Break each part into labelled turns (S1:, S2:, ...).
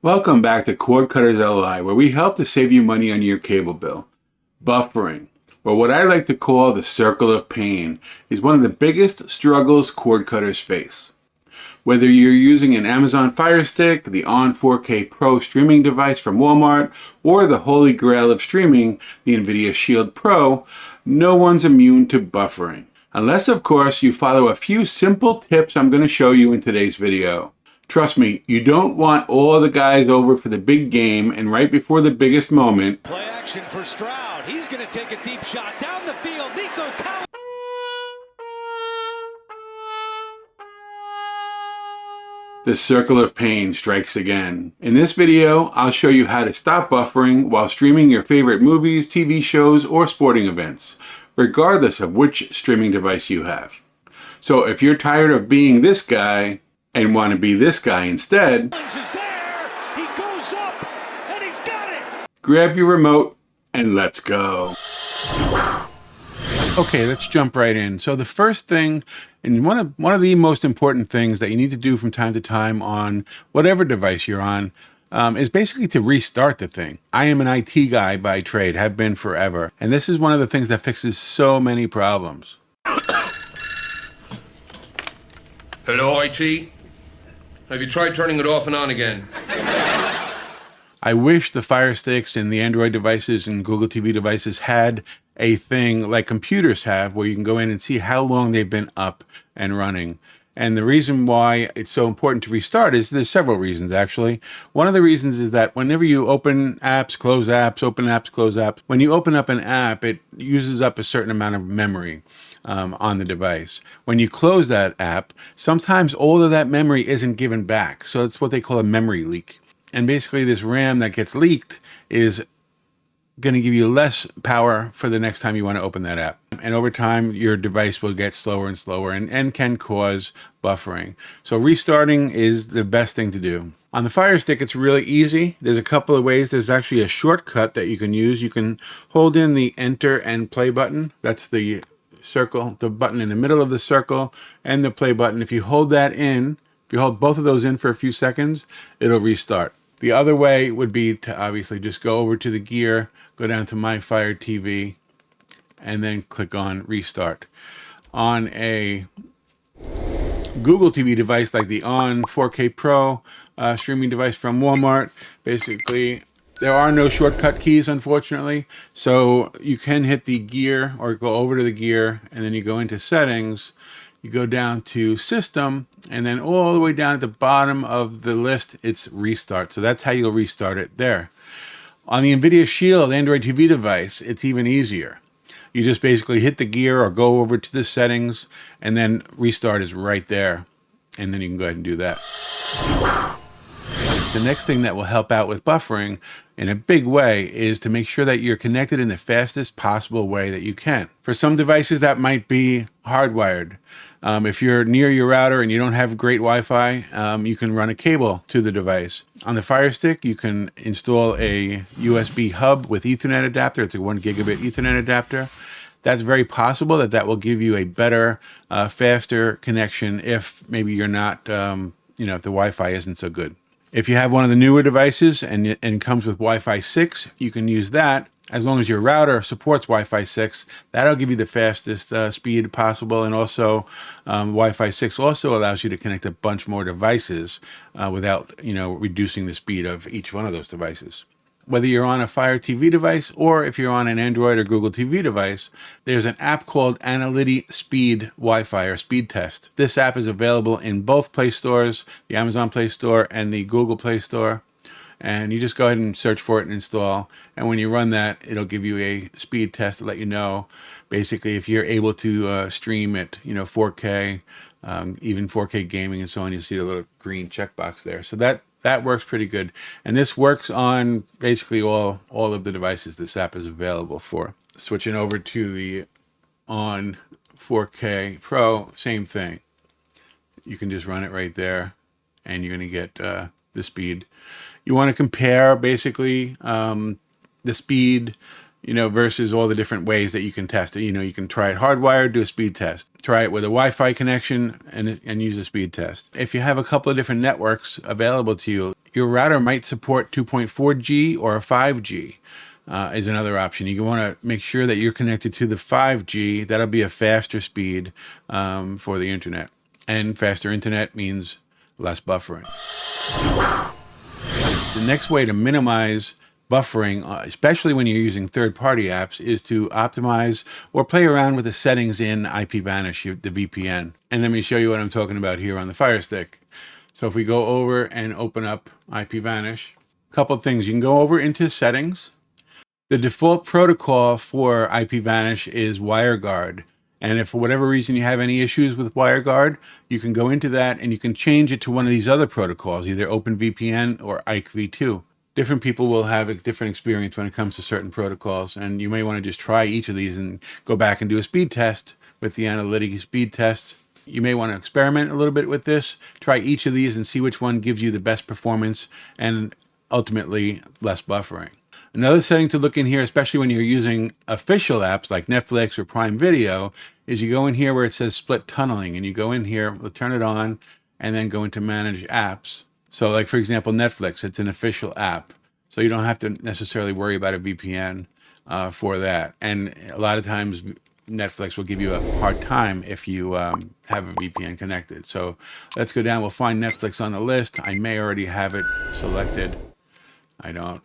S1: Welcome back to CordcuttersLI, where we help to save you money on your cable bill. Buffering, or what I like to call the circle of pain, is one of the biggest struggles cord cutters face. Whether you're using an Amazon Firestick, the ON 4K Pro streaming device from Walmart, or the holy grail of streaming, the NVIDIA Shield Pro, no one's immune to buffering. Unless, of course, you follow a few simple tips I'm going to show you in today's video. Trust me, you don't want all the guys over for the big game and right before the biggest moment.
S2: Play action for Stroud. He's going to take a deep shot down the field. Nico Collins.
S1: The circle of pain strikes again. In this video, I'll show you how to stop buffering while streaming your favorite movies, TV shows, or sporting events, regardless of which streaming device you have. So if you're tired of being this guy and want to be this guy instead,
S2: Is there. He goes up and he's got it.
S1: grab your remote and let's go. Okay, let's jump right in. So the first thing, and one of the most important things that you need to do from time to time on whatever device you're on, is basically to restart the thing. I am an IT guy by trade, have been forever, and this is one of the things that fixes so many problems.
S3: Hello, IT? Have you tried turning it off and on again?
S1: I wish the Fire Sticks and the Android devices and GoogleTV devices had a thing like computers have where you can go in and see how long they've been up and running. And the reason why it's so important to restart is there's several reasons, actually. One of the reasons is that whenever you open apps, close apps, open apps, close apps, when you open up an app, it uses up a certain amount of memory on the device. When you close that app, sometimes all of that memory isn't given back. So it's what they call a memory leak. And basically this RAM that gets leaked is going to give you less power for the next time you want to open that app. And over time, your device will get slower and slower and can cause buffering. So restarting is the best thing to do. On the Fire Stick, it's really easy. There's a couple of ways. There's actually a shortcut that you can use. You can hold in the enter and play button. That's the circle, the button in the middle of the circle, and the play button. If you hold that in, if you hold both of those in for a few seconds, it'll restart. The other way would be to obviously just go over to the gear, go down to My FireTV, and then click on Restart. On a Google TV device like the ON 4K Pro streaming device from Walmart, basically there are no shortcut keys, unfortunately. So you can hit the gear or go over to the gear, and then you go into Settings. You go down to System, and then all the way down at the bottom of the list, it's Restart. So that's how you'll restart it there. On the NVIDIA Shield AndroidTV device, it's even easier. You just basically hit the gear or go over to the settings, and then Restart is right there. And then you can go ahead and do that. The next thing that will help out with buffering in a big way is to make sure that you're connected in the fastest possible way that you can. For some devices, that might be hardwired. If you're near your router and you don't have great Wi-Fi, you can run a cable to the device. On the Fire Stick, you can install a USB hub with Ethernet adapter. It's a 1 gigabit Ethernet adapter. That's very possible that will give you a better, faster connection if maybe you're not, if the Wi-Fi isn't so good. If you have one of the newer devices and it comes with Wi-Fi 6, you can use that. As long as your router supports Wi-Fi 6, that'll give you the fastest speed possible. And also, Wi-Fi 6 also allows you to connect a bunch more devices without, reducing the speed of each one of those devices. Whether you're on a Fire TV device or if you're on an Android or Google TV device, there's an app called Analytics Speed Wi-Fi or Speed Test. This app is available in both Play Stores, the Amazon Play Store and the Google Play Store. And you just go ahead and search for it and install. And when you run that, it'll give you a speed test to let you know, basically, if you're able to stream at 4K, even 4K gaming and so on. You see the little green checkbox there. So that works pretty good. And this works on basically all of the devices this app is available for. Switching over to the ON 4K Pro, same thing. You can just run it right there, and you're going to get the speed. You want to compare basically the speed, versus all the different ways that you can test it. You can try it hardwired, do a speed test. Try it with a Wi-Fi connection and use a speed test. If you have a couple of different networks available to you, Your router might support 2.4G or 5G. Is another option. You want to make sure that you're connected to the 5G. That'll be a faster speed for the internet. And faster internet means less buffering. The next way to minimize buffering, especially when you're using third-party apps, is to optimize or play around with the settings in IPVanish, the VPN. And let me show you what I'm talking about here on the Firestick. So if we go over and open up IPVanish, a couple of things. You can go over into settings. The default protocol for IPVanish is WireGuard. And if for whatever reason you have any issues with WireGuard, you can go into that and you can change it to one of these other protocols, either OpenVPN or IKEv2. Different people will have a different experience when it comes to certain protocols, and you may want to just try each of these and go back and do a speed test with the analytic speed test. You may want to experiment a little bit with this, try each of these and see which one gives you the best performance and ultimately less buffering. Another setting to look in here, especially when you're using official apps like Netflix or Prime Video, is you go in here where it says split tunneling, and you go in here, we'll turn it on, and then go into manage apps. So like, for example, Netflix, it's an official app. So you don't have to necessarily worry about a VPN for that. And a lot of times Netflix will give you a hard time if you have a VPN connected. So let's go down. We'll find Netflix on the list. I may already have it selected. I don't.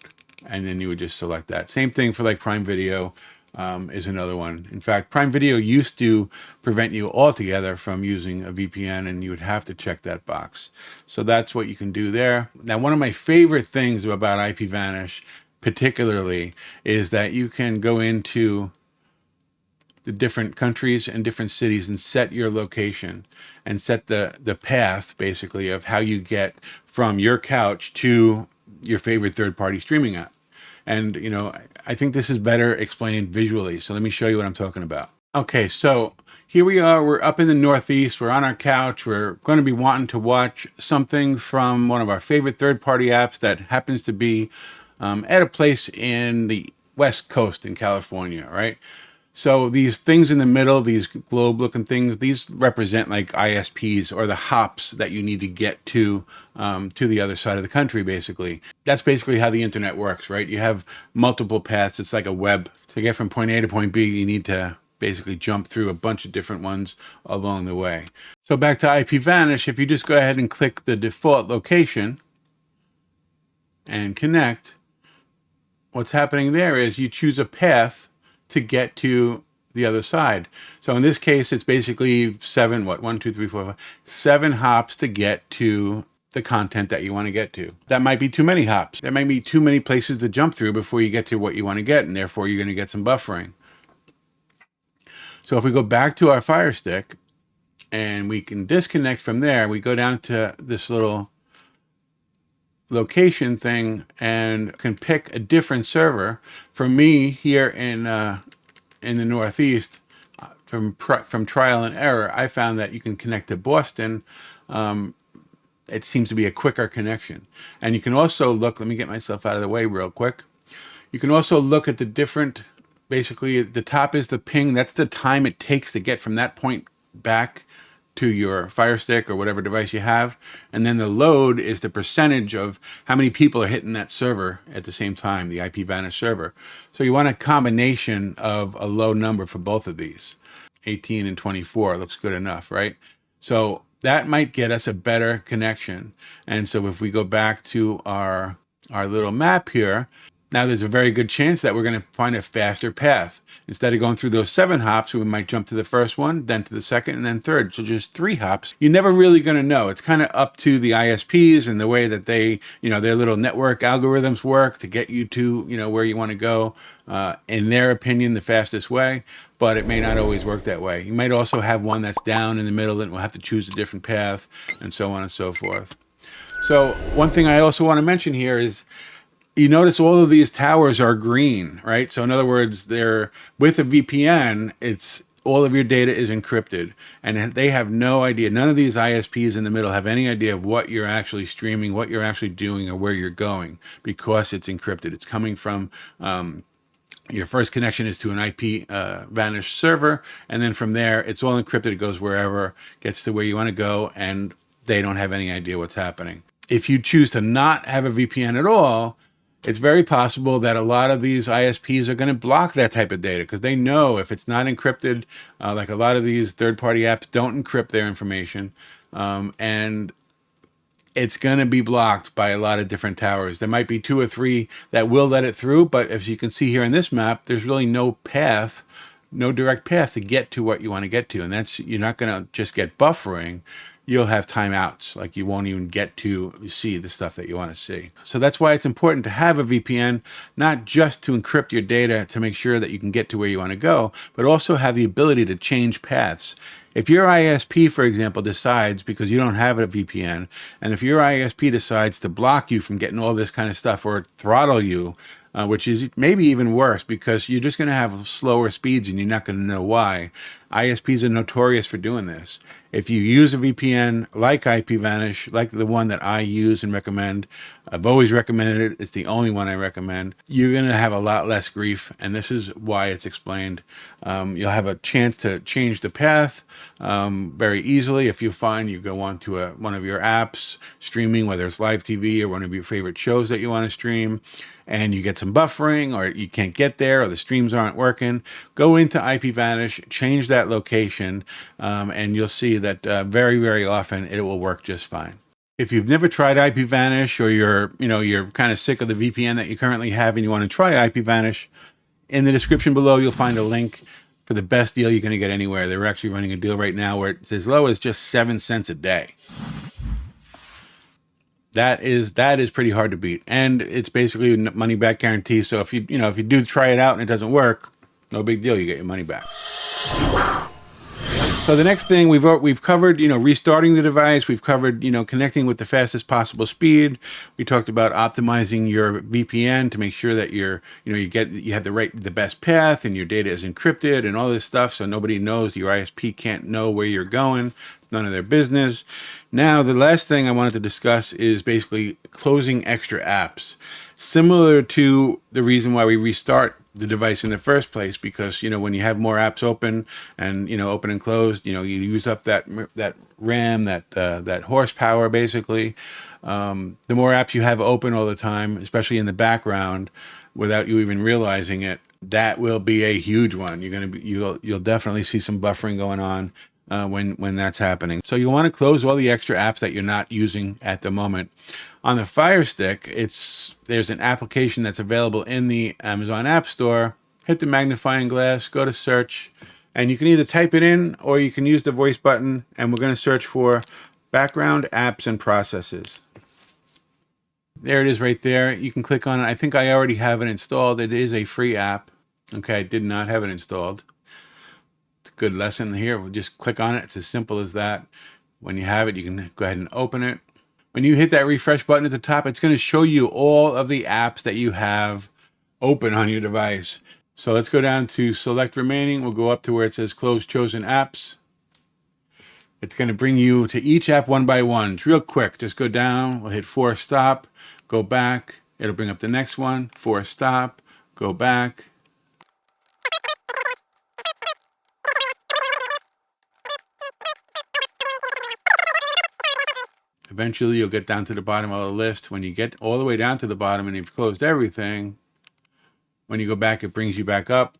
S1: And then you would just select that. Same thing for like Prime Video is another one. In fact, Prime Video used to prevent you altogether from using a VPN, and you would have to check that box. So that's what you can do there. Now, one of my favorite things about IPVanish particularly is that you can go into the different countries and different cities and set your location and set the path basically of how you get from your couch to your favorite third-party streaming app. And, you know, I think this is better explained visually. So let me show you what I'm talking about. Okay, so here we are. We're up in the Northeast. We're on our couch. We're going to be wanting to watch something from one of our favorite third-party apps that happens to be at a place in the West Coast in California, right? So these things in the middle, these globe-looking things, these represent like ISPs or the hops that you need to get to the other side of the country, basically. That's basically how the internet works, right? You have multiple paths. It's like a web. To get from point A to point B, you need to basically jump through a bunch of different ones along the way. So back to IPVanish, if you just go ahead and click the default location and connect, what's happening there is you choose a path to get to the other side. So in this case, it's basically seven hops to get to the content that you want to get to. That might be too many hops. There might be too many places to jump through before you get to what you want to get, and therefore you're going to get some buffering. So if we go back to our Firestick and we can disconnect from there, we go down to this little location thing and can pick a different server. For me here in the Northeast, from trial and error, I found that you can connect to Boston. It seems to be a quicker connection. And you can also look, let me get myself out of the way real quick. You can also look at the different, basically the top is the ping. That's the time it takes to get from that point back to your Firestick or whatever device you have. And then the load is the percentage of how many people are hitting that server at the same time, the IPVanish server. So you want a combination of a low number for both of these. 18 and 24 looks good enough, right? So that might get us a better connection. And so if we go back to our little map here, now there's a very good chance that we're going to find a faster path. Instead of going through those 7 hops, we might jump to the first one, then to the second, and then third. So just 3 hops. You're never really going to know. It's kind of up to the ISPs and the way that they, you know, their little network algorithms work to get you to, you know, where you want to go. In their opinion, the fastest way, but it may not always work that way. You might also have one that's down in the middle and we'll have to choose a different path and so on and so forth. So one thing I also want to mention here is, you notice all of these towers are green, right? So in other words, they're with a VPN, it's all of your data is encrypted and they have no idea. None of these ISPs in the middle have any idea of what you're actually streaming, what you're actually doing, or where you're going because it's encrypted. It's coming from your first connection is to an IPVanish server. And then from there, it's all encrypted. It goes wherever, gets to where you want to go, and they don't have any idea what's happening. If you choose to not have a VPN at all, it's very possible that a lot of these ISPs are going to block that type of data because they know if it's not encrypted, like a lot of these third-party apps don't encrypt their information, and it's going to be blocked by a lot of different towers. There might be 2 or 3 that will let it through, but as you can see here in this map, there's really no path, no direct path to get to what you want to get to. And that's, you're not going to just get buffering. You'll have timeouts, like you won't even get to see the stuff that you want to see. So that's why it's important to have a VPN, not just to encrypt your data to make sure that you can get to where you want to go, but also have the ability to change paths. If your ISP, for example, decides, because you don't have a VPN, and if your ISP decides to block you from getting all this kind of stuff or throttle you, which is maybe even worse because you're just going to have slower speeds and you're not going to know why. ISPs are notorious for doing this. If you use a VPN like IPVanish, like the one that I use and recommend, I've always recommended it. It's the only one I recommend. You're going to have a lot less grief, and this is why it's explained. You'll have a chance to change the path very easily. If you find you go on to one of your apps streaming, whether it's live TV or one of your favorite shows that you want to stream, and you get some buffering or you can't get there or the streams aren't working, go into IPVanish, change that location, and you'll see that very, very often it will work just fine. If you've never tried IPVanish or you're kind of sick of the VPN that you currently have and you want to try IPVanish, in the description below you'll find a link for the best deal you're going to get anywhere. They're actually running a deal right now where it's as low as just 7 cents a day. That is pretty hard to beat, and it's basically a money back guarantee. So if you do try it out and it doesn't work, no big deal, you get your money back. So the next thing we've covered, restarting the device. We've covered, connecting with the fastest possible speed. We talked about optimizing your VPN to make sure that you have the best path and your data is encrypted and all this stuff, so nobody knows, your ISP can't know where you're going. It's none of their business. Now, the last thing I wanted to discuss is basically closing extra apps. Similar to the reason why we restart the device in the first place, because when you have more apps open and open and closed, you use up that RAM, that horsepower basically. The more apps you have open all the time, especially in the background, without you even realizing it, that will be a huge one. You'll definitely see some buffering going on when that's happening. So you want to close all the extra apps that you're not using at the moment. On the Firestick, there's an application that's available in the Amazon App Store. Hit the magnifying glass, go to search, and you can either type it in or you can use the voice button, and we're going to search for background apps and processes. There it is right there. You can click on it. I think I already have it installed. It is a free app. Okay, I did not have it installed. It's a good lesson here. We'll just click on it. It's as simple as that. When you have it, you can go ahead and open it. When you hit that refresh button at the top, it's going to show you all of the apps that you have open on your device. So let's go down to select remaining. We'll go up to where it says close chosen apps. It's going to bring you to each app one by one. It's real quick. Just go down. We'll hit force stop. Go back. It'll bring up the next one. Force stop. Go back. Eventually, you'll get down to the bottom of the list. When you get all the way down to the bottom and you've closed everything, when you go back, it brings you back up.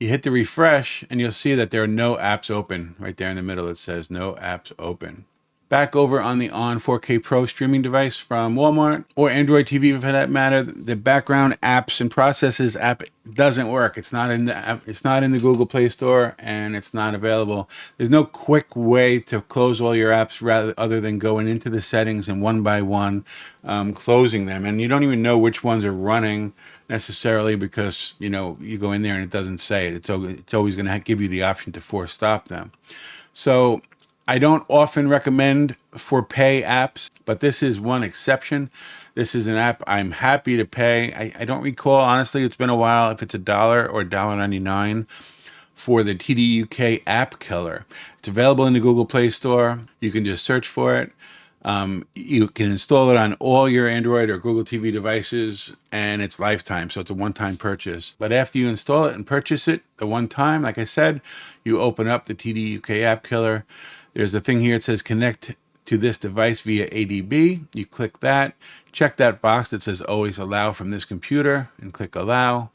S1: You hit the refresh, and you'll see that there are no apps open. Right there in the middle, it says no apps open. Back over on the ON 4K Pro streaming device from Walmart, or Android TV for that matter, the background apps and processes app doesn't work. It's not in the app, it's not in the Google Play Store, and it's not available. There's no quick way to close all your apps other than going into the settings and one by one closing them. And you don't even know which ones are running necessarily because you go in there and it doesn't say it. It's always going to give you the option to force stop them. So I don't often recommend for pay apps, but this is one exception. This is an app I'm happy to pay. I don't recall, honestly, it's been a while, if it's $1 or $1.99 for the TDUK app killer. It's available in the Google Play Store. You can just search for it. You can install it on all your Android or Google TV devices, and it's lifetime, so it's a one-time purchase. But after you install it and purchase it the one time, like I said, you open up the TDUK app killer. There's a thing here, it says connect to this device via ADB. You click that, check that box that says always allow from this computer, and click allow.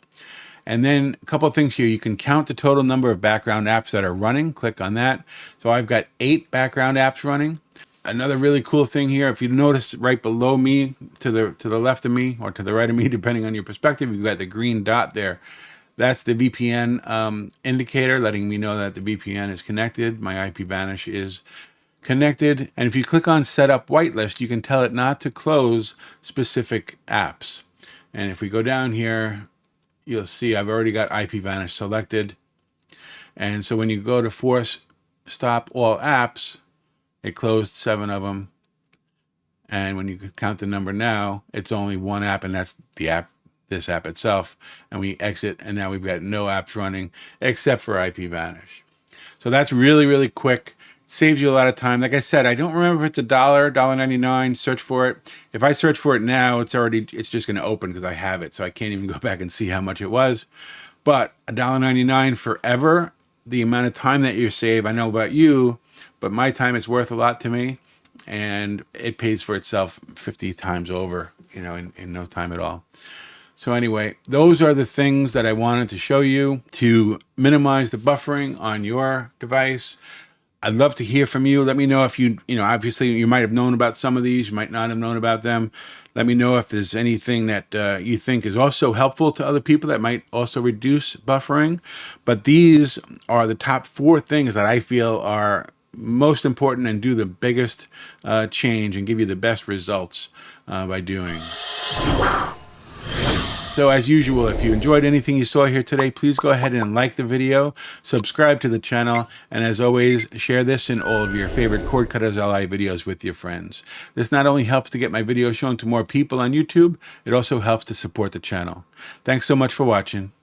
S1: And then a couple of things here. You can count the total number of background apps that are running. Click on that. So I've got 8 background apps running. Another really cool thing here, if you notice right below me, to the left of me, or to the right of me, depending on your perspective, you've got the green dot there. That's the VPN indicator, letting me know that the VPN is connected. My IP vanish is connected. And if you click on Set Up Whitelist, you can tell it not to close specific apps. And if we go down here, you'll see I've already got IP vanish selected. And so when you go to force stop all apps, it closed 7 of them. And when you count the number now, it's only 1 app, and that's the app, this app itself. And we exit, and now we've got no apps running except for IP vanish. So that's really, really quick. It saves you a lot of time. Like I said, I don't remember if it's $1.99. Search for it. If I search for it now, it's just going to open because I have it. So I can't even go back and see how much it was. But $1.99 forever, the amount of time that you save, I know about you, but my time is worth a lot to me, and it pays for itself 50 times over, in no time at all. So anyway, those are the things that I wanted to show you to minimize the buffering on your device. I'd love to hear from you. Let me know if obviously you might have known about some of these, you might not have known about them. Let me know if there's anything that you think is also helpful to other people that might also reduce buffering. But these are the top 4 things that I feel are most important and do the biggest change and give you the best results by doing. So as usual, if you enjoyed anything you saw here today, please go ahead and like the video, subscribe to the channel, and as always, share this and all of your favorite CordcuttersLI videos with your friends. This not only helps to get my videos shown to more people on YouTube, it also helps to support the channel. Thanks so much for watching.